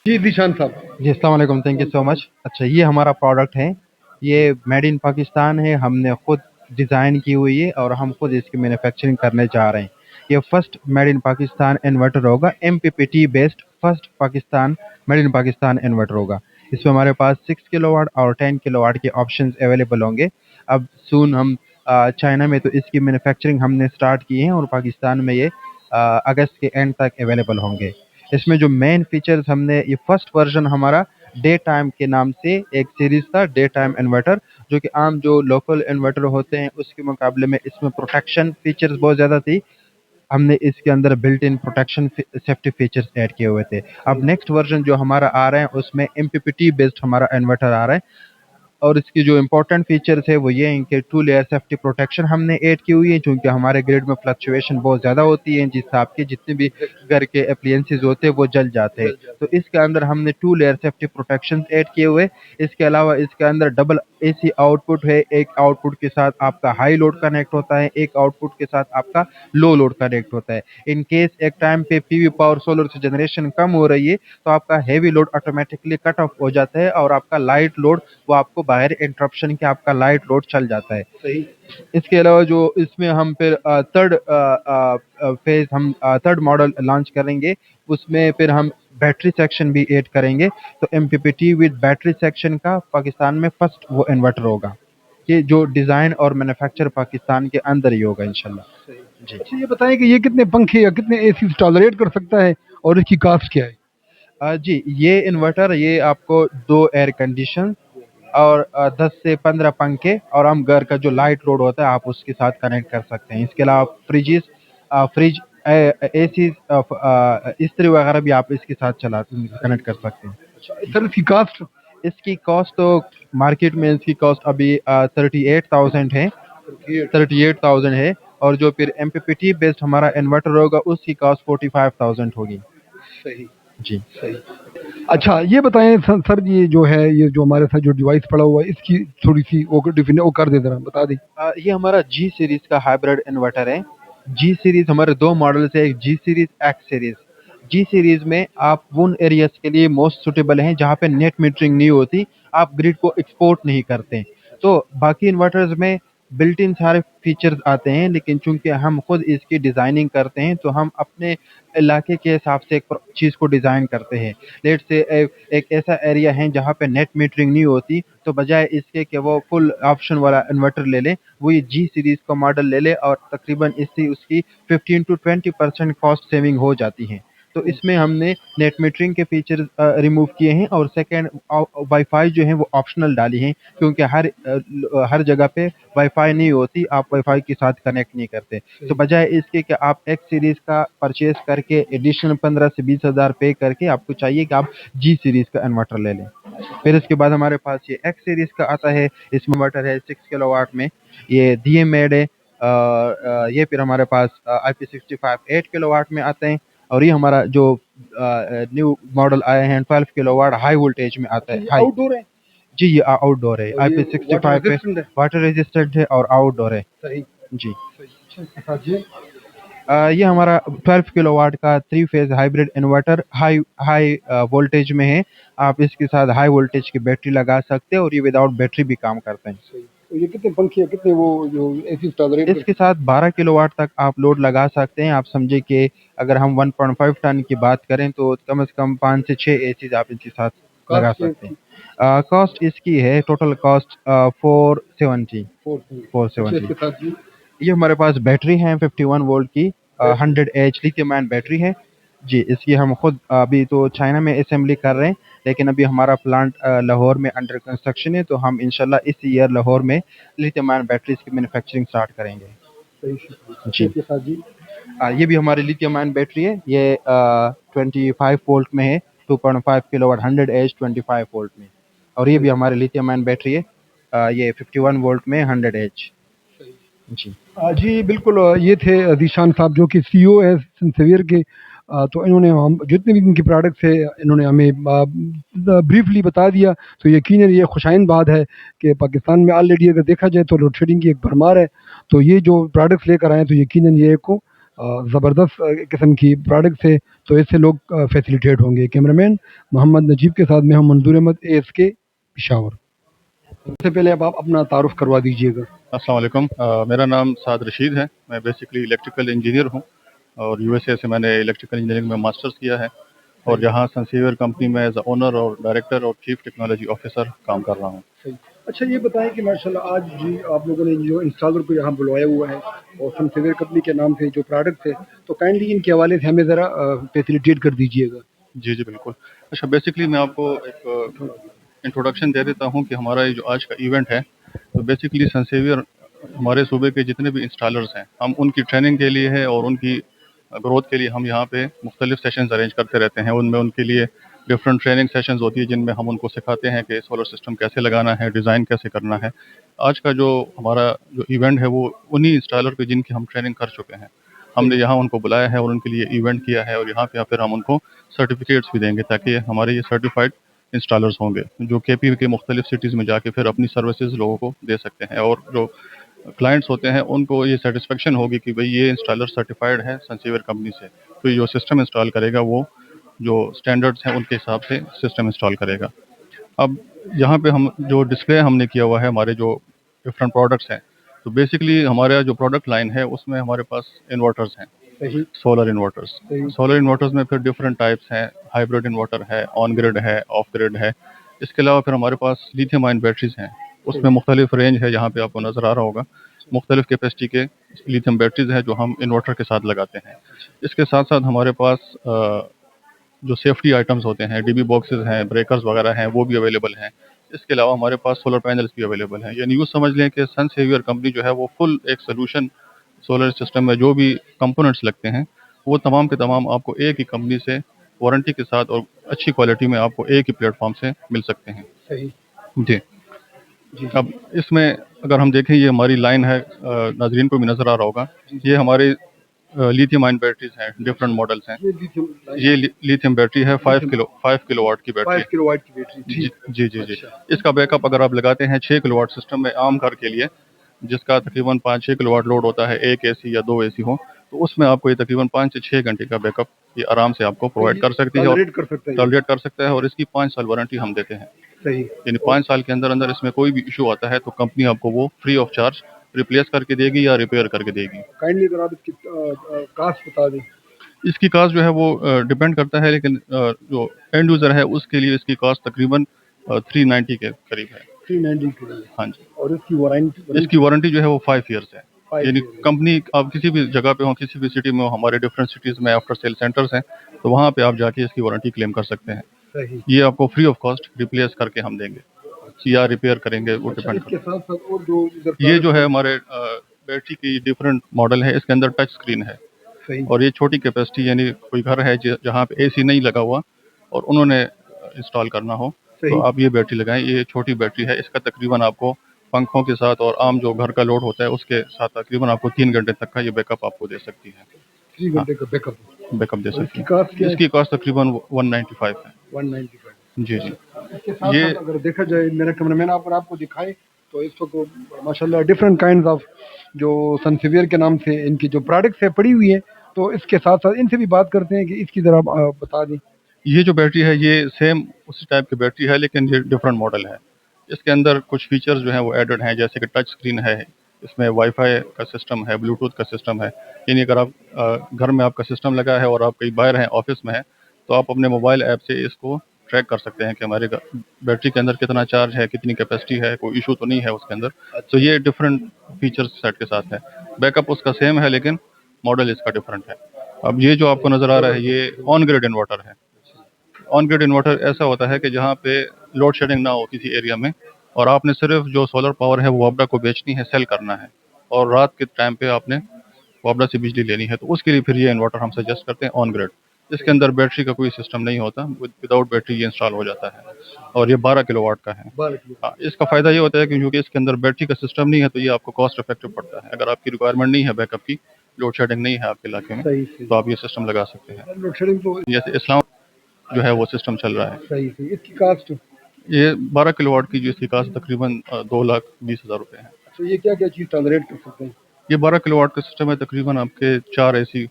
जी दिशान साहब। जी अस्सलाम वालेकुम, थैंक यू सो मच। अच्छा, ये हमारा प्रोडक्ट है। ये मेड इन पाकिस्तान है, हमने खुद डिज़ाइन की हुई है और हम खुद इसकी मैन्युफैक्चरिंग करने जा रहे हैं। ये first made in Pakistan inverter होगा, MPPT based first Pakistan made in Pakistan inverter होगा। इसमें हमारे पास 6 किलोवाट और 10 किलोवाट के ऑप्शंस अवेलेबल होंगे। अब सून हम चाइना में तो इसकी मैन्युफैक्चरिंग हमने स्टार्ट की है और पाकिस्तान में ये अगस्त के एंड तक अवेलेबल होंगे। इसमें जो मेन फीचर्स हमने, ये फर्स्ट वर्जन हमारा डे टाइम के नाम से एक सीरीज था, डे टाइम इन्वर्टर, जो कि आम जो लोकल इन्वर्टर होते हैं उसके मुकाबले में इसमें प्रोटेक्शन फीचर्स बहुत ज़्यादा थी। हमने इसके अंदर built in protection safety features add किए हुए थे। अब नेक्स्ट वर्जन जो हमारा आ रहा है उसमें एमपीपीटी बेस्ड हमारा इन्वर्टर आ रहा है। और इसकी जो इम्पोर्टेंट फीचर्स है वो ये हैं कि 2 लेयर सेफ्टी प्रोटेक्शन हमने ऐड की हुई है, क्योंकि हमारे ग्रिड में फ्लक्चुएशन बहुत ज़्यादा होती है, जिस हिसाब के जितने भी घर के अप्लायंसेस होते हैं वो जल जाते हैं। तो इसके अंदर हमने 2 लेयर सेफ्टी प्रोटेक्शन ऐड किए हुए। इसके अलावा इसके अंदर डबल एसी आउटपुट है। एक आउटपुट के साथ आपका हाई लोड कनेक्ट होता है, एक आउटपुट के साथ आपका लो लोड कनेक्ट होता है। इन केस एक टाइम पे पीवी पावर सोलर से जनरेशन कम हो रही है तो आपका heavy load automatically cut off हो जाता है और आपका लाइट लोड, वो आपको बाहर इंटरप्शन के आपका लाइट लोड चल जाता है। सही। इसके अलावा जो इसमें हम फिर थर्ड फेज हम थर्ड मॉडल लॉन्च करेंगे, उसमें फिर हम बैटरी सेक्शन भी ऐड करेंगे। तो एमपीपीटी विद बैटरी सेक्शन का पाकिस्तान में फर्स्ट वो इन्वर्टर होगा। ये जो डिज़ाइन और मैन्युफैक्चर पाकिस्तान के अंदर ही होगा इंशाल्लाह। सही। जी। अच्छा ये बताएं कि ये कितने पंखे या कितने एसी टॉलरेट कर सकता है और इसकी कास्ट क्या है? जी, ये इन्वर्टर ये आपको 2 एयर कंडीशन और 10 से 15 पंखे और हम घर का जो लाइट लोड होता है आप उसके साथ कनेक्ट कर सकते हैं। इसके अलावा फ्रिज, एसी, इस्त्री वगैरह भी आप इसके साथ चला कनेक्ट कर सकते हैं। अच्छा सर इसकी कास्ट? इसकी कॉस्ट तो मार्केट में इसकी कॉस्ट अभी 38,000 है। 38,000 है। और जो फिर एमपीपीटी बेस्ड हमारा इन्वर्टर होगा उसकी कॉस्ट 45,000 होगी। सही। जी। सही। अच्छा ये बताएं सर ये जो है ये जो हमारे साथ जो डिवाइस पड़ा हुआ है इसकी थोड़ी सी वो डिफिन वो कर दे जरा बता दें। ये हमारा जी सीरीज का हाइब्रिड इन्वर्टर है। जी सीरीज हमारे दो मॉडल्स है, एक जी सीरीज, एक्स सीरीज। जी सीरीज में आप उन एरियाज के लिए मोस्ट सुटेबल हैं जहाँ पे नेट मीटरिंग नहीं होती, आप ग्रिड को एक्सपोर्ट नहीं करते। तो बाकी इन्वर्टर्स में बिल्ट इन सारे फीचर्स आते हैं, लेकिन चूंकि हम खुद इसकी डिज़ाइनिंग करते हैं तो हम अपने इलाके के हिसाब से एक चीज़ को डिज़ाइन करते हैं। लेट से एक ऐसा एरिया है जहाँ पे नेट मीटरिंग नहीं होती, तो बजाय इसके कि वो फुल ऑप्शन वाला इन्वर्टर ले लें, वो ये जी सीरीज का मॉडल ले ले और तकरीबन इससे उसकी 15 to 20% कॉस्ट सेविंग हो जाती है। तो इसमें हमने नेट मीटरिंग के फीचर रिमूव किए हैं और सेकेंड वाईफाई जो है वो ऑप्शनल डाली हैं, क्योंकि हर जगह पे वाईफाई नहीं होती, आप वाईफाई के साथ कनेक्ट नहीं करते। तो बजाय इसके कि आप एक्स सीरीज का परचेज करके एडिशनल 15 से 20 हज़ार पे करके, आपको चाहिए कि आप जी सीरीज का इन्वर्टर ले लें। फिर इसके बाद हमारे पास ये एक्स सीरीज का आता है। इसमें इन्वर्टर है 6 किलोवाट में, ये डीएम मेड है। ये फिर हमारे पास IP65 8 किलोवाट में आते हैं। और ये हमारा जो न्यू मॉडल आए हैं 12 किलोवाट हाई वोल्टेज में आता है। हाई। आउटडोर है जी, ये आउटडोर है, और ये वाटर IP65 पे रेजिस्टेंट है। वाटर रेजिस्टेंट है और आउटडोर है। सही। जी। सही। अच्छा जी। ये हमारा 12 किलोवाट का 3 phase hybrid inverter high high voltage में है। आप इसके साथ हाई वोल्टेज की बैटरी लगा सकते हैं और ये विदाउट बैटरी भी काम करते हैं। सही। तो ये कितने पंखे या कितने वो जो एसी टॉलरेट कर? इसके साथ 12 किलोवाट तक आप लोड लगा सकते हैं। आप समझे कि अगर हम 1.5 टन की बात करें तो कम से कम 5 से 6 एसीज आप इसके साथ लगा कास्ट क्या है सकते इसकी? हैं। कॉस्ट इसकी है टोटल कॉस्ट 470। 4 अच्छा 470। इसके साथ जी। ये हमारे पास बैटरी है 51 वोल्ट की, battery. 100 H lithium ion battery है। जी, इसकी हम खुद अभी तो चाइना में असेंबली कर रहे हैं, लेकिन अभी हमारा प्लांट लाहौर में अंडर कंस्ट्रक्शन है, तो हम इंशाल्लाह इस ईयर लाहौर में लिथियम आयन बैटरीज की मैन्युफैक्चरिंग स्टार्ट करेंगे। सही शुक्रिया। अच्छा जी। इसके साथ जी। ये भी हमारी लिथियम आयन बैटरी है। ये 25 वोल्ट में है, 2.5 किलोवाट 100 एच 25 वोल्ट में। और ये भी सही। हमारी लिथियम आयन बैटरी है। ये 51 वोल्ट में 100 एच। सही। जी। जी बिल्कुल ये थे ज़ीशान साहब जो कि सीईओ है सेंसेवियर के। तो इन्होंने हम जितने भी इनके प्रोडक्ट्स है इन्होंने हमें ब्रीफली बता दिया। तो यकीनन ये खुशाइन बात है कि पाकिस्तान में ऑलरेडी अगर देखा जाए तो लोड शेडिंग की एक भरमार है। तो ये जो प्रोडक्ट्स लेकर आए तो यकीनन ये को ज़बरदस्त किस्म की प्रोडक्ट्स है, तो इससे लोग फैसिलिटेट होंगे। कैमरामैन मोहम्मद नजीब के साथ मैं हूं मंजूर अहमद, ASK पिशावर। सबसे पहले अब आप अपना तारुफ करवा दीजिएगा। अस्सलाम वालेकुम। मेरा नाम साद रशीद है। मैं बेसिकली इलेक्ट्रिकल इंजीनियर हूँ और यूएसए से मैंने इलेक्ट्रिकल इंजीनियरिंग में मास्टर्स किया है और यहाँ सनसेवियर कंपनी में एज ओनर और डायरेक्टर और चीफ टेक्नोलॉजी ऑफिसर काम कर रहा हूँ। सही। अच्छा ये बताएं कि माशाल्लाह आज जी आप लोगों ने जो इंस्टॉलर को यहाँ बुलवाया हुआ है और सनसेवियर कंपनी के नाम से जो प्रोडक्ट है, तो काइंडली इनके हवाले से हमें ज़रा फैसिलिटेट कर दीजिएगा। जी जी बिल्कुल। अच्छा, बेसिकली मैं आपको एक इंट्रोडक्शन दे देता हूँ कि हमारा ये जो आज का इवेंट है, तो बेसिकली सनसेवियर हमारे सूबे के जितने भी इंस्टॉलर्स हैं, हम उनकी ट्रेनिंग के लिए है और उनकी ग्रोथ के लिए हम यहाँ पे मुख्तलिफ सेशंस अरेंज करते रहते हैं। उनमें उनके लिए डिफरेंट ट्रेनिंग सेशंस होती है जिनमें हम उनको सिखाते हैं कि सोलर सिस्टम कैसे लगाना है, डिज़ाइन कैसे करना है। आज का जो हमारा जो इवेंट है वो उन्हीं इंस्टॉलर पे जिनकी हम ट्रेनिंग कर चुके हैं, हमने यहाँ उनको बुलाया है और उनके लिए इवेंट किया है और यहाँ पे फिर हम उनको सर्टिफिकेट्स भी देंगे ताकि हमारे ये सर्टिफाइड इंस्टॉलर्स होंगे जो KP के मुख्तलिफ सिटीज़ में जाके फिर अपनी सर्विसेज लोगों को दे सकते हैं और जो क्लाइंट्स होते हैं उनको ये सेटिस्फेक्शन होगी कि भाई ये इंस्टॉलर सर्टिफाइड है सनसेवियर कंपनी से, तो ये जो सिस्टम इंस्टॉल करेगा वो जो स्टैंडर्ड्स हैं उनके हिसाब से सिस्टम इंस्टॉल करेगा। अब यहाँ पे हम जो डिस्प्ले हमने किया हुआ है हमारे जो डिफरेंट प्रोडक्ट्स हैं, तो बेसिकली हमारा जो प्रोडक्ट लाइन है उसमें हमारे पास इन्वर्टर्स हैं, सही। Solar inverters. सही। सोलर इन्वर्टर्स में फिर डिफरेंट टाइप्स हैं, हाइब्रिड इन्वर्टर है, ऑन ग्रिड है, ऑफ ग्रिड है। इसके अलावा फिर हमारे पास लिथियम आयन बैटरीज हैं, उसमें मुख्तलिफ रेंज है, यहाँ पे आपको नज़र आ रहा होगा, मुख्तलिफ कैपेसिटी के लिथियम बैटरीज हैं जो हम इन्वर्टर के साथ लगाते हैं। इसके साथ साथ हमारे पास जो सेफ्टी आइटम्स होते हैं, DB बॉक्सेस हैं, ब्रेकर्स वगैरह हैं, वो भी अवेलेबल हैं। इसके अलावा हमारे पास सोलर पैनल्स भी अवेलेबल हैं। यानी यूँ समझ लें कि सनसेवियर कंपनी जो है वो फुल एक सोल्यूशन सोलर सिस्टम में जो भी कंपोनेंट्स लगते हैं वो तमाम के तमाम आपको एक ही कंपनी से वारंटी के साथ और अच्छी क्वालिटी में आपको एक ही प्लेटफॉर्म से मिल सकते हैं। सही। जी। जी। अब इसमें अगर हम देखें, ये हमारी लाइन है, नाजरीन को भी नज़र आ रहा होगा, ये हमारे लिथियम आयन बैटरीज हैं, डिफरेंट मॉडल्स हैं। ये लिथियम बैटरी है 5 किलोवाट की बैटरी। 5 किलोवाट की बैटरी। जी जी जी जी। अच्छा। इसका बैकअप अगर आप लगाते हैं 6 किलोवाट सिस्टम में आम घर के लिए, जिसका तकरीबन 5-6 किलोवाट लोड होता है, एक AC या 2 AC हो, तो उसमें आपको ये तकरीबन 5 से 6 घंटे का बैकअप ये आराम से आपको प्रोवाइड कर सकती है और टॉलरेट कर सकता है और इसकी 5 साल वारंटी हम देते हैं। सही। यानी 5 साल के अंदर अंदर इसमें कोई भी इशू आता है तो कंपनी आपको वो फ्री ऑफ चार्ज रिप्लेस करके देगी या रिपेयर करके देगी। काइंडली अगर आप इसकी कास्ट बता दें। इसकी कास्ट जो है वो डिपेंड करता है, लेकिन जो एंड यूज़र है उसके लिए इसकी कास्ट तकरीबन 390 के करीब है। 390 के लिए। हाँ जी। और इसकी वारंटी जो है वो 5 ईयर्स है। 5 यानी years है। कंपनी आप किसी भी जगह पे हो, किसी भी सिटी में हो, हमारे डिफरेंट सिटीज़ में आफ्टर सेल सेंटर्स हैं, तो वहाँ पे आप जाके इसकी वारंटी क्लेम कर सकते हैं। सही। ये आपको फ्री ऑफ कॉस्ट रिप्लेस करके हम देंगे या रिपेयर करेंगे, वो डिपेंड इसके करता है। साथ साथ और जो इधर ये जो है हमारे बैटरी की डिफरेंट मॉडल है, इसके अंदर टच स्क्रीन है सही। और ये छोटी कैपेसिटी, यानी कोई घर है जहाँ पे AC नहीं लगा हुआ और उन्होंने इंस्टॉल करना हो तो आप ये बैटरी लगाएं। ये छोटी बैटरी है, इसका तकरीबन आपको पंखों के साथ और आम जो घर का लोड होता है उसके साथ तकरीबन आपको 3 घंटे तक का ये बैकअप आपको दे सकती है। 3 घंटे का बैकअप दे सकती है। कास्ट क्या है? इसकी कॉस्ट तकरीबन 195 है। 195। जी जी। इसके साथ ये साथ अगर देखा जाए, मेरा कैमरामैन आपको दिखाए तो इस वक्त माशाल्लाह डिफरेंट काइंड्स ऑफ जो सनसेवियर के नाम से इनकी जो प्रोडक्ट्स है पड़ी हुई है, तो इसके साथ साथ इनसे भी बात करते हैं कि इसकी ज़रा बता दें। ये जो बैटरी है ये सेम उसी टाइप की बैटरी है लेकिन ये डिफरेंट मॉडल है। इसके अंदर कुछ फीचर्स जो हैं वो एडेड हैं, जैसे कि टच स्क्रीन है, इसमें वाईफाई का सिस्टम है, ब्लूटूथ का सिस्टम है। यानी अगर आप घर में आपका सिस्टम लगा है और आप कहीं बाहर हैं, ऑफिस में हैं, तो आप अपने मोबाइल ऐप से इसको ट्रैक कर सकते हैं कि हमारे बैटरी के अंदर कितना चार्ज है, कितनी कैपेसिटी है, कोई इशू तो नहीं है उसके अंदर। तो ये डिफरेंट फीचर्स सेट के साथ है। बैकअप उसका सेम है लेकिन मॉडल इसका डिफरेंट है। अब ये जो आपको नज़र आ रहा है ये ऑन ग्रिड इन्वर्टर है। ऑन ग्रिड इन्वर्टर ऐसा होता है कि जहाँ पे लोड शेडिंग ना हो किसी एरिया में और आपने सिर्फ जो सोलर पावर है वो वापडा को बेचनी है, सेल करना है, और रात के टाइम पे आपने वापडा से बिजली लेनी है, तो उसके लिए फिर ये इन्वर्टर हम सजेस्ट करते हैं ऑन ग्रिड। इसके अंदर बैटरी का कोई सिस्टम नहीं होता, विदाउट बैटरी ये इंस्टॉल हो जाता है और ये 12 किलोवाट का है। हाँ, इसका फ़ायदा ये होता है कि क्योंकि इसके अंदर बैटरी का सिस्टम नहीं है तो ये आपको कॉस्ट इफेक्टिव पड़ता है। अगर आपकी रिक्वायरमेंट नहीं है बैकअप की, लोड शेडिंग नहीं है आपके इलाके में, तो आप ये सिस्टम लगा सकते हैं। लोड शेडिंग तो जैसे इस्लाम जो है वो सिस्टम चल रहा है। सही। इसकी कास्ट ये 12 किलोवाट की जो इसकी कास्ट तकरीबन 2,20,000 रुपये है। तो ये क्या क्या चीज़ टॉलरेट कर सकते हैं? ये 12 किलोवाट का सिस्टम है, तकरीबन आपके 4 एसी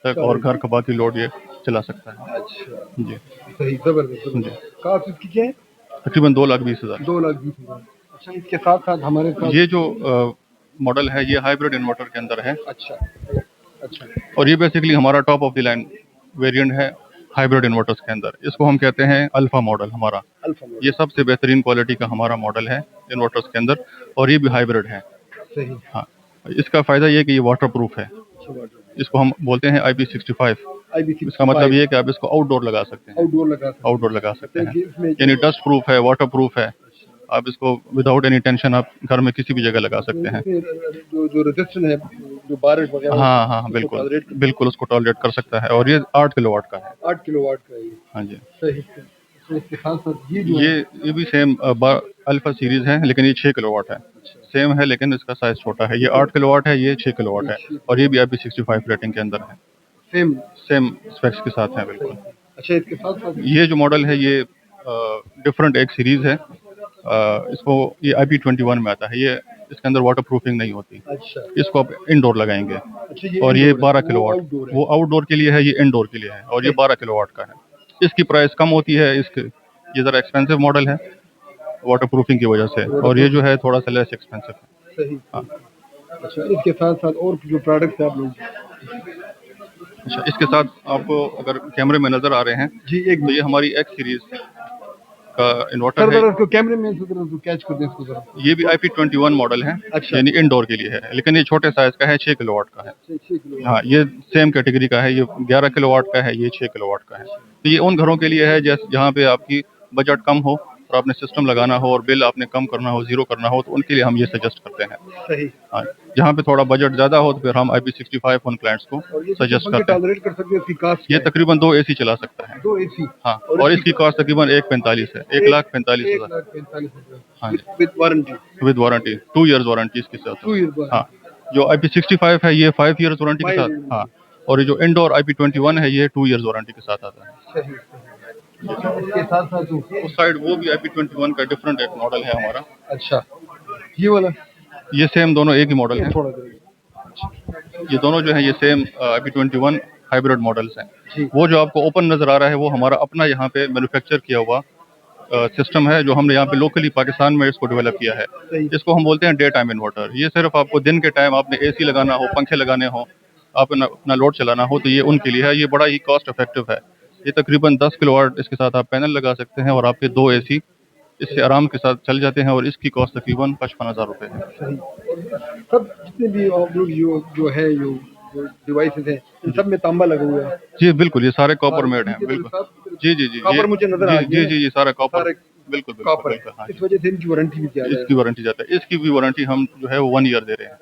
तक और घर का बाकी लोड ये चला सकता है। अच्छा, जी सही, ज़बरदस्त, जी, ज़बरदस्त। कास्ट इसकी क्या है? तकरीबन 2,20,000। 2,20,000। अच्छा, इसके साथ-साथ हमारे साथ ये जो मॉडल है ये हाइब्रिड इन्वर्टर के अंदर है अच्छा, अच्छा, और ये बेसिकली हमारा top of the line variant है हाइब्रिड इन्वर्टर्स के अंदर। इसको हम कहते हैं अल्फा मॉडल हमारा। अल्फा मॉडल, ये सबसे बेहतरीन क्वालिटी का हमारा मॉडल है इन्वर्टर्स के अंदर और ये भी हाइब्रिड है। सही। हाँ, इसका फ़ायदा ये है कि ये वाटर प्रूफ है। अच्छा, वाटर इसको हम बोलते हैं IP65। IB65 इसका मतलब ये है कि आप इसको आउटडोर लगा सकते हैं, आउटडोर लगा सकते आउटडोर लगा सकते हैं हैं। कि इसमें यानी डस्ट प्रूफ है, वाटर प्रूफ है। आप इसको विदाउट एनी टेंशन आप घर में किसी भी जगह लगा सकते हैं। जो जो रेजिस्टेंस है, जो बारिश वगैरह हाँ हाँ हाँ, उसको बिल्कुल टॉलरेट कर बिल्कुल उसको टॉलरेट कर सकता है और ये 8 किलोवाट का है। 8 किलोवाट का है ये। हाँ जी, सही, सही। तो इसके साथ-साथ ये जो है ये भी सेम अल्फा सीरीज है लेकिन ये 6 किलोवाट है। सेम है लेकिन इसका साइज छोटा है। ये 8 किलोवाट है, ये 6 किलोवाट है और ये भी IP65 रेटिंग के अंदर है। सेम सेम स्पेक्स के साथ है बिल्कुल। अच्छा, इसके साथ-साथ ये जो मॉडल है ये डिफरेंट एक सीरीज है। इसको ये IP21 में आता है। ये इसके अंदर वाटर प्रूफिंग नहीं होती। अच्छा, इसको आप इंडोर लगाएंगे अच्छा ये और ये indoor है, 12 वो किलोवाट आउटडोर है। वो आउटडोर के लिए है, ये इंडोर के लिए है और ये 12 किलोवाट का है। इसकी प्राइस कम होती है, इसके ये ज़रा एक्सपेंसिव मॉडल है वाटर प्रूफिंग की वजह से और ये जो है थोड़ा सा लेस एक्सपेंसिव है। सही। हाँ। अच्छा, इसके साथ-साथ और जो प्रोडक्ट्स हैं आप लोग अच्छा, इसके साथ आपको अगर कैमरे में नज़र आ रहे हैं जी, एक तो ये हमारी X सीरीज का सर इन्वर्टर है। ज़रा इसको कैमरे में से ज़रा इसको कैच कर दें इसको ज़रा। ये भी IP21 मॉडल है, अच्छा। यानी इंडोर के लिए है लेकिन ये छोटे साइज का है, 6 किलोवाट का है। 6 किलो हाँ, ये सेम कैटेगरी का है, ये 11 किलोवाट का है, ये 6 किलोवाट का है। तो ये उन घरों के लिए है जहाँ पे आपकी बजट कम हो और आपने सिस्टम लगाना हो और बिल आपने कम करना हो, ज़ीरो करना हो, तो उनके लिए हम ये सजेस्ट करते हैं। सही। हाँ, जहाँ पे थोड़ा बजट ज़्यादा हो तो फिर हम IP65 उन क्लाइंट्स को और ये सजेस्ट पंखे करते हैं। टॉलरेट कर सकते हैं, इसकी कास्ट ये क्या है? तकरीबन 2 AC चला सकता है। 2 एसी हाँ, और इसकी कॉस्ट तकरीबन 1,45 है, 1,45,000। 1,45,000 हाँ जी, with warranty. With warranty, 2 years warranty इसके साथ 2 है। Year warranty. हाँ, जो IP65 है ये 5 इयर्स वारंटी के साथ। हाँ, और ये जो इंडोर IP21 है ये 2 इयर्स वारंटी के साथ आता है। सही, सही। अच्छा, इसके साथ-साथ जो उस साइड वो भी IP21 का डिफरेंट एक मॉडल है हमारा। अच्छा, ये वाला ये सेम दोनों एक ही मॉडल ये हैं। थोड़ा करिए। ये दोनों जो हैं ये सेम IP21 हाइब्रिड मॉडल्स हैं। जी। वो जो आपको ओपन नज़र आ रहा है वो हमारा अपना यहाँ पे मैन्युफैक्चर किया हुआ सिस्टम है जो हमने यहाँ पे लोकली पाकिस्तान में इसको डेवलप किया है। सही। इसको हम बोलते हैं डे टाइम इन्वर्टर। ये सिर्फ आपको दिन के टाइम आपने AC लगाना हो, पंखे लगाने हो, आप अपना लोड चलाना हो तो ये उनके लिए है। ये बड़ा ही कॉस्ट इफेक्टिव है। ये तकरीबन 10 किलोवाट इसके साथ आप पैनल लगा सकते हैं और आपके 2 AC इससे आराम के साथ चल जाते हैं और इसकी कॉस्ट तकरीबन 55,000 रुपये है। सही। सब जितने भी आप लोग जो है जो डिवाइसेस हैं इन सब में तांबा लगा हुआ है। जी बिल्कुल, ये सारे कॉपर मेड हैं पीछे बिल्कुल। सब जी जी जी, कॉपर मुझे नजर आ जी गया जी जी, ये सारा कॉपर सारे बिल्कुल बिल्कुल कॉपर बिल्कुल। हाँ इस जी, वजह से इनकी वारंटी भी ज्यादा है। इसकी वारंटी जाता है। इसकी भी वारंटी हम जो है वो 1 ईयर दे रहे हैं।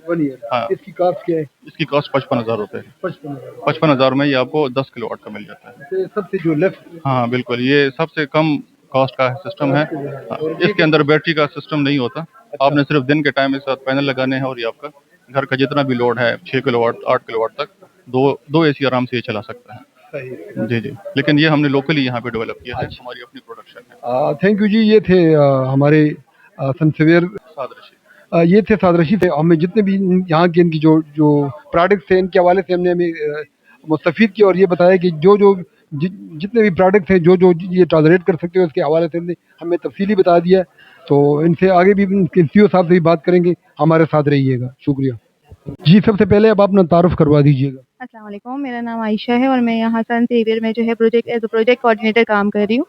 1 ईयर। हाँ। इसकी कॉस्ट क्या है? इसकी कॉस्ट 55,000 रुपये है। 55,000। 55,000 में ये आपको 10 किलोवाट का मिल जाता है। से सबसे जो लेफ्ट हाँ बिल्कुल, ये सबसे कम कॉस्ट का सिस्टम है। हाँ, इसके अंदर बैटरी का सिस्टम नहीं होता। आपने सिर्फ दिन के टाइम के साथ पैनल लगाने हैं और ये आपका घर का जितना भी लोड है 6 किलोवाट 8 किलोवाट तक दो AC आराम से ये चला सकता है। सही। जी जी, लेकिन ये हमने लोकली यहाँ पे डेवलप किया है, हमारी अपनी प्रोडक्शन है। थैंक यू जी। ये थे हमारे सनसेवियर साद रशीद। ये थे साद रशीद थे। हमें जितने भी यहाँ के इनकी जो जो प्रोडक्ट्स थे इनके हवाले से हमने हमें मुस्तफ़ीद किया और ये बताया कि जितने भी प्रोडक्ट्स हैं जो ये टॉलरेट कर सकते हो उसके हवाले से इनने हमें तफसीली बता दिया है। तो इनसे आगे भी CEO साहब से भी बात करेंगे। हमारे साथ रहिएगा। शुक्रिया जी। सबसे पहले अब अपना तारुफ करवा दीजिएगा। अस्सलाम वालेकुम, मेरा नाम आयशा है और मैं यहाँ सन सेवियर में जो है एज अ प्रोजेक्ट कोऑर्डिनेटर काम कर रही हूँ।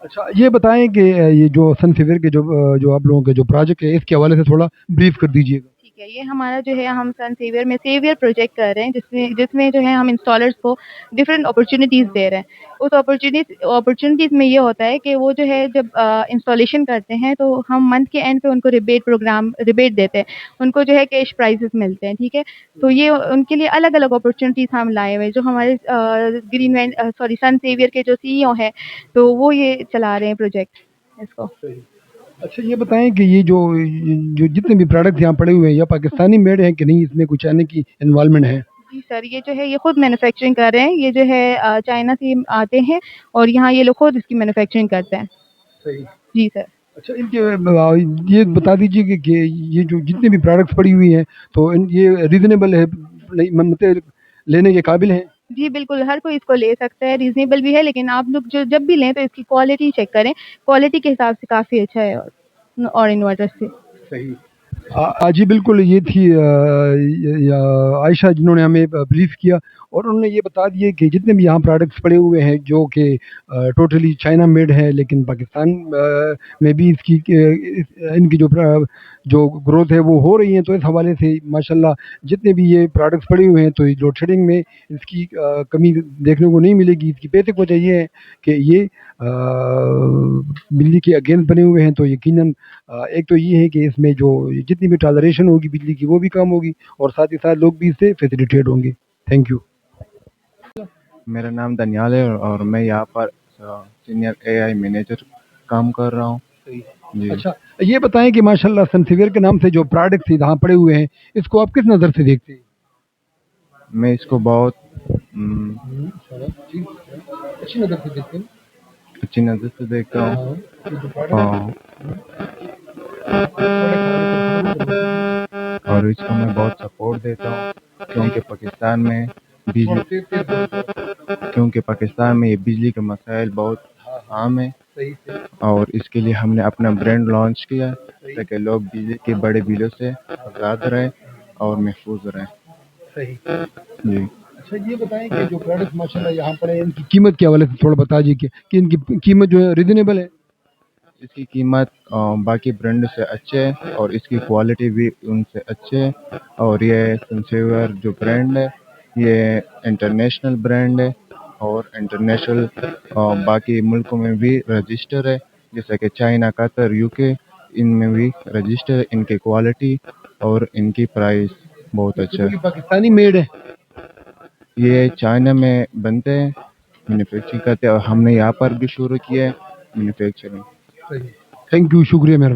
अच्छा, ये बताएं कि ये जो सनसेवियर के जो आप लोगों के जो प्रोजेक्ट है इसके हवाले से थोड़ा ब्रीफ कर दीजिएगा। ठीक है, ये हमारा जो है हम सन सेवियर में सेवियर प्रोजेक्ट कर रहे हैं जिसमें जो है हम इंस्टॉलर्स को डिफरेंट अपॉर्चुनिटीज़ दे रहे हैं। उस अपॉर्चुनिटीज़ में ये होता है कि वो जो है जब इंस्टॉलेशन करते हैं तो हम मंथ के एंड पे उनको रिबेट देते हैं। उनको जो है कैश प्राइजेस मिलते हैं। ठीक है, तो ये उनके लिए अलग अलग अपॉर्चुनिटीज़ हम लाए हुए हैं। जो हमारे सन सेवियर के जो CEO हैं तो वो ये चला रहे हैं प्रोजेक्ट इसको। अच्छा, ये बताएं कि ये जो जितने भी प्रोडक्ट यहाँ पड़े हुए हैं या पाकिस्तानी मेड हैं कि नहीं, इसमें कुछ चाइना की इन्वॉल्वमेंट है? जी सर, ये जो है ये खुद मैन्युफैक्चरिंग कर रहे हैं। ये जो है चाइना से आते हैं और यहाँ ये लोग खुद इसकी मैन्युफैक्चरिंग करते हैं। सही। जी सर। अच्छा इनके ये बता दीजिए कि ये जो जितने भी प्रोडक्ट्स पड़ी हुई हैं तो ये रीजनेबल है, नहीं मतलब लेने के काबिल हैं? जी, बिल्कुल, हर कोई इसको ले सकता है, रीज़नेबल भी है, लेकिन आप लोग जो जब भी लें तो इसकी क्वालिटी चेक करें, क्वालिटी के हिसाब से काफ़ी अच्छा है और इन्वर्टर से। सही। जी बिल्कुल, ये थी आयशा जिन्होंने हमें ब्रीफ किया और उन्होंने ये बता दिए कि जितने भी यहाँ प्रोडक्ट्स पड़े हुए हैं जो कि टोटली चाइना मेड है, लेकिन पाकिस्तान में भी इनकी जो ग्रोथ है वो हो रही है। तो इस हवाले से माशाल्लाह जितने भी ये प्रोडक्ट्स पड़े हुए हैं तो ये लोड शेडिंग में इसकी कमी देखने को नहीं मिलेगी। इसकी बेसिक वजह ये है कि ये बिजली के अगेंस्ट बने हुए हैं, तो यकीनन एक तो ये है कि इसमें जो जितनी भी टॉलरेशन होगी बिजली की वो भी कम होगी और साथ ही साथ लोग भी इससे फैसिलिटेट होंगे। Thank you. मेरा नाम दनियाल है और मैं यहाँ पर सीनियर एआई मैनेजर काम कर रहा हूँ। जी। अच्छा, ये बताएं कि माशाल्लाह सनसेवियर के नाम से जो प्रोडक्ट्स यहाँ पड़े हुए हैं इसको आप किस नज़र से देखते हैं? मैं इसको बहुत अच्छी नज़र से देखते हैं। अच्छी नज़र से देखता हूँ। हाँ, और इसको मैं बहुत सपोर्ट देता हूँ क्योंकि पाकिस्तान में ये बिजली के मसाइल बहुत आम है और इसके लिए हमने अपना ब्रांड लॉन्च किया ताकि लोग बिजली के बड़े बिलों से आज़ाद रहें और महफूज रहें। सही। जी। अच्छा ये बताएं कि जो प्रोडक्ट्स माशाल्लाह यहाँ पर है इनकी कीमत के हवाले से थोड़ा बता दीजिए कि इनकी कीमत जो है रीजनेबल है? इसकी कीमत बाकी ब्रांड से अच्छे है और इसकी क्वालिटी भी उनसे अच्छे है और ये सनसेवर जो ब्रांड है ये इंटरनेशनल ब्रांड है और इंटरनेशनल बाकी मुल्कों में भी रजिस्टर है जैसे कि चाइना, कतर, यूके, इनमें भी रजिस्टर है। इनकी क्वालिटी और इनकी प्राइस बहुत अच्छा है। पाकिस्तानी मेड है? ये चाइना में बनते हैं, मैन्युफैक्चरिंग करते हैं और हमने यहाँ पर भी शुरू किया है मैन्युफैक्चरिंग। थैंक यू, शुक्रिया मेरा।